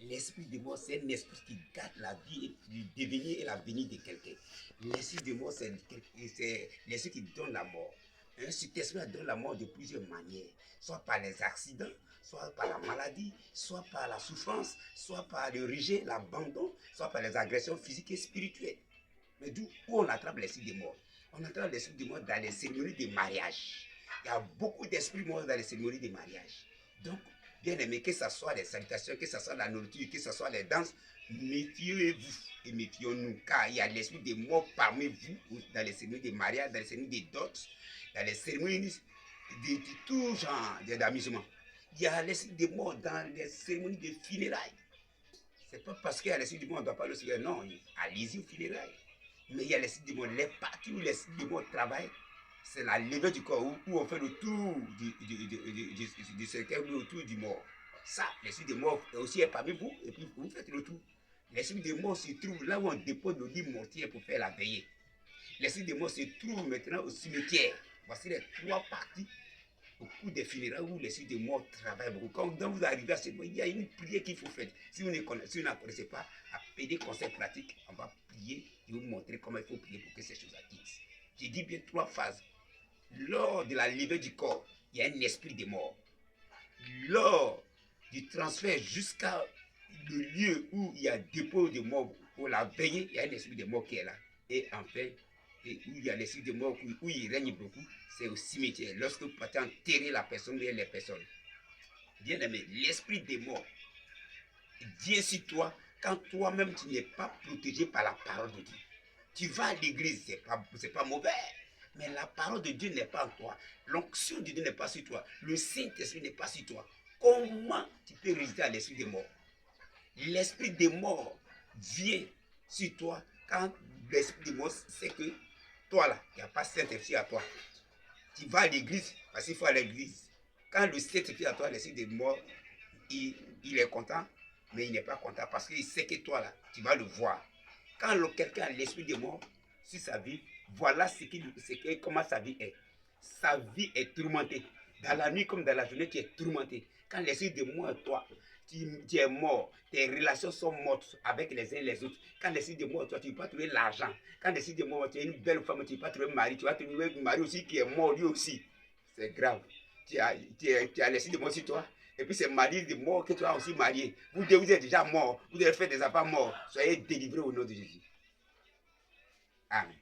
L'esprit de mort, c'est un esprit qui garde la vie, le devenir et l'avenir de quelqu'un. L'esprit de mort, c'est l'esprit qui donne la mort. Cet esprit donne la mort de plusieurs manières, soit par les accidents, soit par la maladie, soit par la souffrance, soit par le rejet, l'abandon, soit par les agressions physiques et spirituelles. Mais d'où on attrape l'esprit de mort? On attrape l'esprit de mort dans les cérémonies de mariage. Il y a beaucoup d'esprits morts dans les cérémonies de mariage. Donc, bien aimé, que ce soit les salutations, que ce soit la nourriture, que ce soit les danses, méfiez-vous et méfions-nous, car il y a l'esprit de mort parmi vous dans les cérémonies de mariage, dans les cérémonies de dot, dans les cérémonies de tout genre d'amusement. Il y a l'esprit de mort dans les cérémonies de funérailles. C'est pas parce qu'il y a l'esprit de mort, on ne doit pas le suivre. Non, allez-y aux funérailles. Mais il y a l'esprit de mort, les parties où l'esprit de mort travaille, c'est la levée du corps, où on fait le tour du cercueil, autour du mort. Ça, l'esprit de mort aussi est parmi vous, et puis vous faites le tour. L'esprit de mort se trouve là où on dépose le lit mortier pour faire la veillée. L'esprit de mort se trouve maintenant au cimetière. Voici les trois parties au cours des funérailles où l'esprit de mort travaille beaucoup. Quand vous arrivez à ce moment, il y a une prière qu'il faut faire. Si vous ne connaissez pas, appelez des conseils pratiques, on va prier et vous montrer comment il faut prier pour que ces choses acquittent. J'ai dit bien trois phases. Lors de la levée du corps, il y a un esprit de mort. Lors du transfert jusqu'à le lieu où il y a dépôt de mort pour la veiller, il y a un esprit de mort qui est là. Et enfin, où il y a l'esprit de mort, où il règne beaucoup, c'est au cimetière. Lorsque vous partez enterrer la personne et les personnes. Bien aimé, l'esprit de mort vient sur toi quand toi-même tu n'es pas protégé par la parole de Dieu. Tu vas à l'église, c'est pas mauvais. Mais la parole de Dieu n'est pas en toi. L'onction de Dieu n'est pas sur toi. Le Saint-Esprit n'est pas sur toi. Comment tu peux résister à l'esprit des morts? L'esprit des morts vient sur toi quand l'esprit des morts sait que toi là, il n'y a pas Saint-Esprit à toi. Tu vas à l'église parce qu'il faut aller à l'église. Quand le Saint-Esprit à toi, l'esprit des morts, il est content, mais il n'est pas content parce qu'il sait que toi là, tu vas le voir. Quand quelqu'un a l'esprit des morts sur sa vie, voilà comment sa vie est. Sa vie est tourmentée. Dans la nuit comme dans la journée, tu es tourmenté. Quand l'esprit de mort est toi, tu es mort. Tes relations sont mortes avec les uns et les autres. Quand l'esprit de mort est toi, tu ne peux pas trouver l'argent. Quand l'esprit de mort, tu es une belle femme, tu ne peux pas trouver un mari. Tu vas trouver un mari aussi qui est mort lui aussi. C'est grave. Tu as l'esprit de mort sur toi. Et puis c'est mari de mort que tu as aussi marié. Vous êtes déjà mort. Vous devez faire des enfants morts. Soyez délivrés au nom de Jésus. Amen.